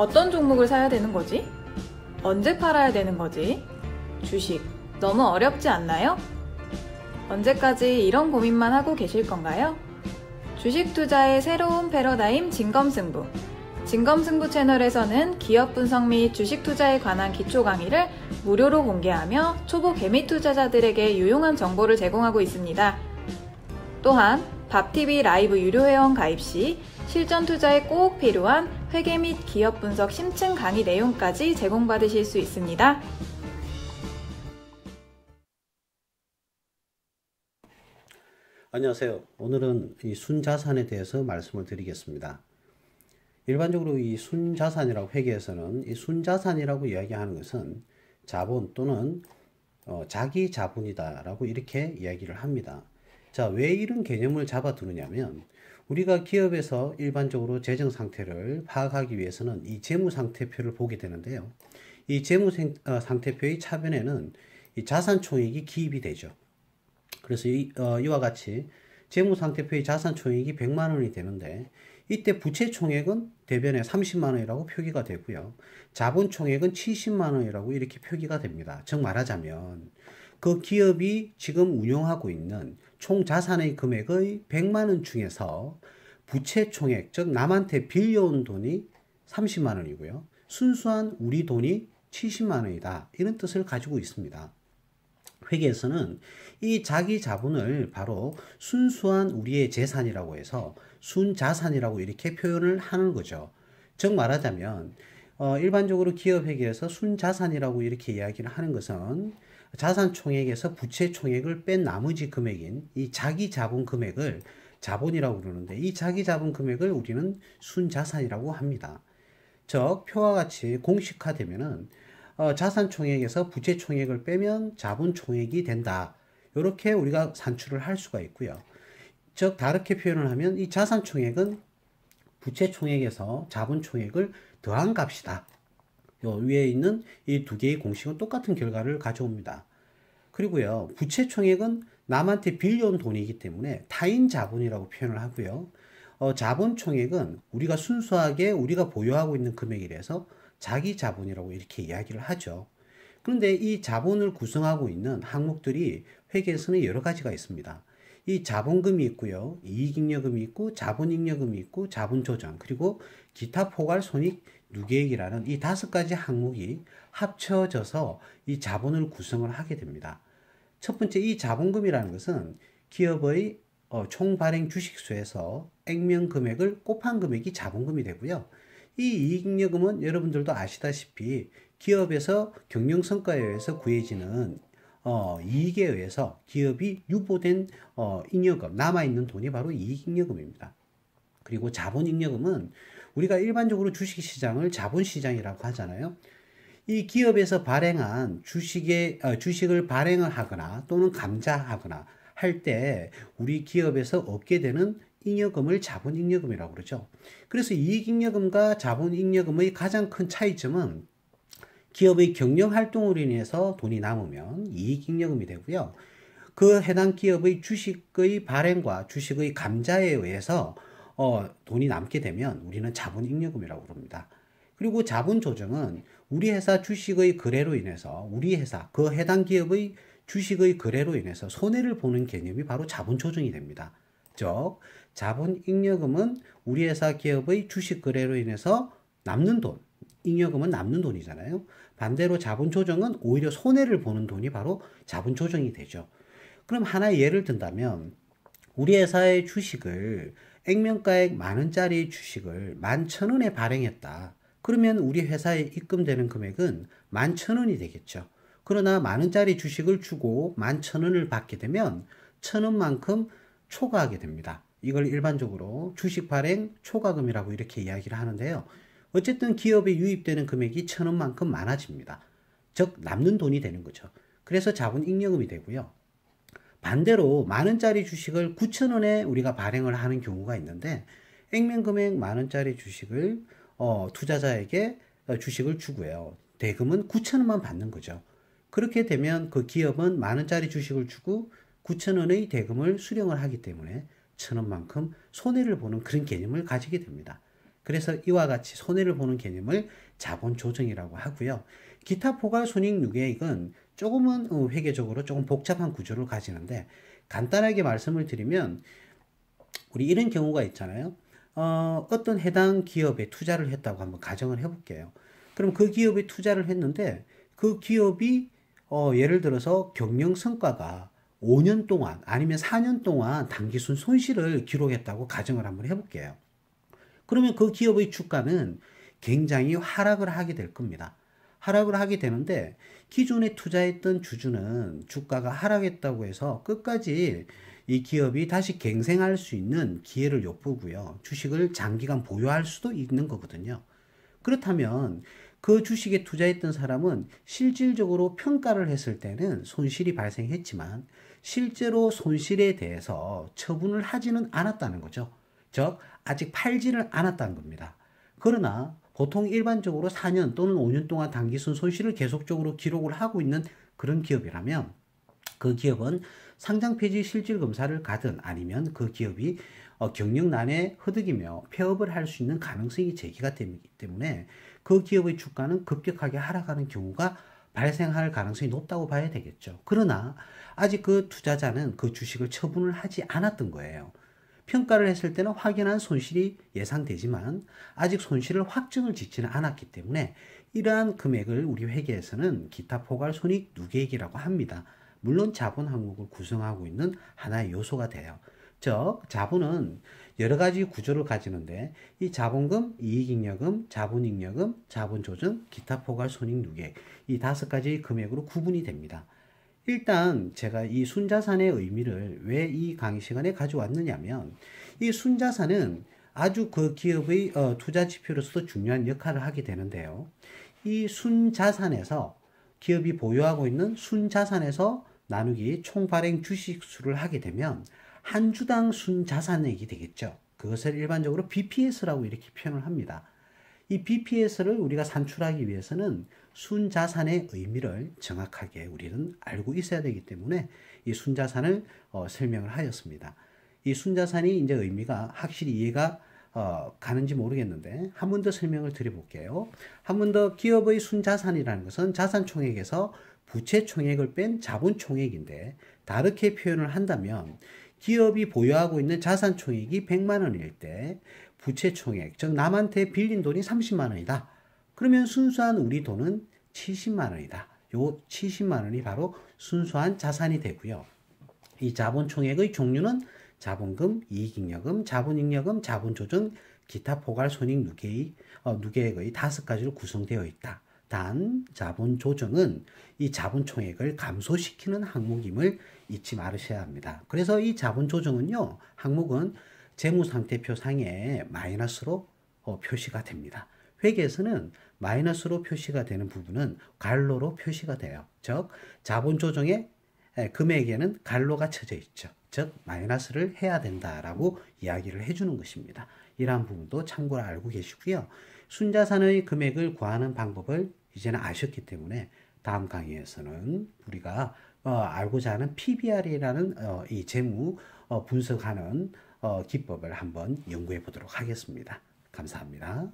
어떤 종목을 사야 되는 거지? 언제 팔아야 되는 거지? 주식, 너무 어렵지 않나요? 언제까지 이런 고민만 하고 계실 건가요? 주식 투자의 새로운 패러다임 진검승부. 진검승부 채널에서는 기업 분석 및 주식 투자에 관한 기초 강의를 무료로 공개하며 초보 개미 투자자들에게 유용한 정보를 제공하고 있습니다. 또한 밥TV 라이브 유료 회원 가입 시 실전 투자에 꼭 필요한 회계 및 기업 분석 심층 강의 내용까지 제공받으실 수 있습니다. 안녕하세요. 오늘은 이 순자산에 대해서 말씀을 드리겠습니다. 일반적으로 이 순자산이라고 회계에서는 이 순자산이라고 이야기하는 것은 자본 또는 자기 자본이다라고 이렇게 이야기를 합니다. 자, 왜 이런 개념을 잡아두느냐면 우리가 기업에서 일반적으로 재정 상태를 파악하기 위해서는 이 재무 상태표를 보게 되는데요. 이 재무 상태표의 차변에는 이 자산 총액이 기입이 되죠. 그래서 이와 같이 재무 상태표의 자산 총액이 100만 원이 되는데 이때 부채 총액은 대변에 30만 원이라고 표기가 되고요. 자본 총액은 70만 원이라고 이렇게 표기가 됩니다. 즉 말하자면 그 기업이 지금 운용하고 있는 총 자산의 금액의 100만 원 중에서 부채 총액, 즉 남한테 빌려온 돈이 30만 원이고요. 순수한 우리 돈이 70만 원이다. 이런 뜻을 가지고 있습니다. 회계에서는 이 자기 자본을 바로 순수한 우리의 재산이라고 해서 순자산이라고 이렇게 표현을 하는 거죠. 즉 말하자면 일반적으로 기업 회계에서 순자산이라고 이렇게 이야기를 하는 것은 자산 총액에서 부채 총액을 뺀 나머지 금액인 이 자기 자본 금액을 자본이라고 그러는데 이 자기 자본 금액을 우리는 순자산이라고 합니다. 즉 표와 같이 공식화되면은 자산 총액에서 부채 총액을 빼면 자본 총액이 된다. 이렇게 우리가 산출을 할 수가 있고요. 즉 다르게 표현을 하면 이 자산 총액은 부채 총액에서 자본 총액을 더한 값이다. 요 위에 있는 이 두 개의 공식은 똑같은 결과를 가져옵니다. 그리고요, 부채 총액은 남한테 빌려온 돈이기 때문에 타인 자본이라고 표현을 하고요. 자본 총액은 우리가 순수하게 우리가 보유하고 있는 금액이라서 자기 자본이라고 이렇게 이야기를 하죠. 그런데 이 자본을 구성하고 있는 항목들이 회계에서는 여러 가지가 있습니다. 이 자본금이 있고요, 이익잉여금이 있고, 자본잉여금이 있고, 자본조정, 그리고 기타 포괄 손익 누계액이라는 이 5가지 항목이 합쳐져서 이 자본을 구성을 하게 됩니다. 첫 번째, 이 자본금이라는 것은 기업의 총 발행 주식수에서 액면 금액을 곱한 금액이 자본금이 되고요. 이 이익잉여금은 여러분들도 아시다시피 기업에서 경영성과에 의해서 구해지는 이익에 의해서 기업이 유보된 잉여금, 남아있는 돈이 바로 이익잉여금입니다. 그리고 자본잉여금은 우리가 일반적으로 주식시장을 자본시장이라고 하잖아요. 이 기업에서 발행한 주식을 발행을 하거나 또는 감자하거나 할 때 우리 기업에서 얻게 되는 잉여금을 자본잉여금이라고 그러죠. 그래서 이익잉여금과 자본잉여금의 가장 큰 차이점은 기업의 경영활동으로 인해서 돈이 남으면 이익잉여금이 되고요. 그 해당 기업의 주식의 발행과 주식의 감자에 의해서 돈이 남게 되면 우리는 자본잉여금이라고 부릅니다. 그리고 자본조정은 우리 회사 주식의 거래로 인해서 우리 회사 그 해당 기업의 주식의 거래로 인해서 손해를 보는 개념이 바로 자본조정이 됩니다. 즉 자본잉여금은 우리 회사 기업의 주식 거래로 인해서 남는 돈, 잉여금은 남는 돈이잖아요. 반대로 자본조정은 오히려 손해를 보는 돈이 바로 자본조정이 되죠. 그럼 하나의 예를 든다면 우리 회사의 주식을 액면가액 10,000원짜리 주식을 11,000원에 발행했다. 그러면 우리 회사에 입금되는 금액은 11,000원이 되겠죠. 그러나 10,000원짜리 주식을 주고 11,000원을 받게 되면 1,000원만큼 초과하게 됩니다. 이걸 일반적으로 주식 발행 초과금이라고 이렇게 이야기를 하는데요. 어쨌든 기업에 유입되는 금액이 1,000원만큼 많아집니다. 즉 남는 돈이 되는 거죠. 그래서 자본잉여금이 되고요. 반대로 10,000원짜리 주식을 9,000원에 우리가 발행을 하는 경우가 있는데 액면금액 10,000원짜리 주식을 투자자에게 주식을 주고요. 대금은 9,000원만 받는 거죠. 그렇게 되면 그 기업은 10,000원짜리 주식을 주고 9,000원의 대금을 수령을 하기 때문에 1,000원만큼 손해를 보는 그런 개념을 가지게 됩니다. 그래서 이와 같이 손해를 보는 개념을 자본 조정이라고 하고요. 기타 포괄 손익 누계액은 조금은 회계적으로 조금 복잡한 구조를 가지는데 간단하게 말씀을 드리면 우리 이런 경우가 있잖아요. 어떤 해당 기업에 투자를 했다고 한번 가정을 해볼게요. 그럼 그 기업에 투자를 했는데 그 기업이 예를 들어서 경영 성과가 5년 동안 아니면 4년 동안 단기순 손실을 기록했다고 가정을 한번 해볼게요. 그러면 그 기업의 주가는 굉장히 하락을 하게 될 겁니다. 하락을 하게 되는데 기존에 투자했던 주주는 주가가 하락했다고 해서 끝까지 이 기업이 다시 갱생할 수 있는 기회를 엿보고요. 주식을 장기간 보유할 수도 있는 거거든요. 그렇다면 그 주식에 투자했던 사람은 실질적으로 평가를 했을 때는 손실이 발생했지만 실제로 손실에 대해서 처분을 하지는 않았다는 거죠. 즉 아직 팔지를 않았다는 겁니다. 그러나 보통 일반적으로 4년 또는 5년 동안 단기순 손실을 계속적으로 기록을 하고 있는 그런 기업이라면 그 기업은 상장 폐지 실질 검사를 가든 아니면 그 기업이 경영난에 허덕이며 폐업을 할 수 있는 가능성이 제기가 되기 때문에 그 기업의 주가는 급격하게 하락하는 경우가 발생할 가능성이 높다고 봐야 되겠죠. 그러나 아직 그 투자자는 그 주식을 처분을 하지 않았던 거예요. 평가를 했을 때는 확연한 손실이 예상되지만 아직 손실을 확정을 짓지는 않았기 때문에 이러한 금액을 우리 회계에서는 기타 포괄 손익 누계액이라고 합니다. 물론 자본 항목을 구성하고 있는 하나의 요소가 돼요. 즉 자본은 여러 가지 구조를 가지는데 이 자본금, 이익잉여금, 자본잉여금, 자본조정, 기타 포괄 손익 누계액 이 5가지 금액으로 구분이 됩니다. 일단 제가 이 순자산의 의미를 왜 이 강의 시간에 가져왔느냐면 이 순자산은 아주 그 기업의 투자 지표로서도 중요한 역할을 하게 되는데요. 이 순자산에서 기업이 보유하고 있는 순자산에서 나누기 총 발행 주식 수를 하게 되면 한 주당 순자산액이 되겠죠. 그것을 일반적으로 BPS라고 이렇게 표현을 합니다. 이 BPS를 우리가 산출하기 위해서는 순자산의 의미를 정확하게 우리는 알고 있어야 되기 때문에 이 순자산을 설명을 하였습니다. 이 순자산이 이제 의미가 확실히 이해가 가는지 모르겠는데 한 번 더 설명을 드려볼게요. 한 번 더 기업의 순자산이라는 것은 자산총액에서 부채총액을 뺀 자본총액인데 다르게 표현을 한다면 기업이 보유하고 있는 자산총액이 100만 원일 때 부채총액, 즉 남한테 빌린 돈이 30만 원이다. 그러면 순수한 우리 돈은 70만 원이다. 요 70만 원이 바로 순수한 자산이 되고요. 이 자본총액의 종류는 자본금, 이익잉여금, 자본잉여금, 자본조정, 기타 포괄 손익 누계액의 5가지로 구성되어 있다. 단 자본조정은 이 자본총액을 감소시키는 항목임을 잊지 말으셔야 합니다. 그래서 이 자본조정은요, 항목은 재무상태표 상에 마이너스로 표시가 됩니다. 회계에서는 마이너스로 표시가 되는 부분은 갈로로 표시가 돼요. 즉 자본조정의 금액에는 갈로가 쳐져 있죠. 즉 마이너스를 해야 된다라고 이야기를 해주는 것입니다. 이러한 부분도 참고로 알고 계시고요. 순자산의 금액을 구하는 방법을 이제는 아셨기 때문에 다음 강의에서는 우리가 알고자 하는 PBR이라는 이 재무 분석하는 기법을 한번 연구해 보도록 하겠습니다. 감사합니다.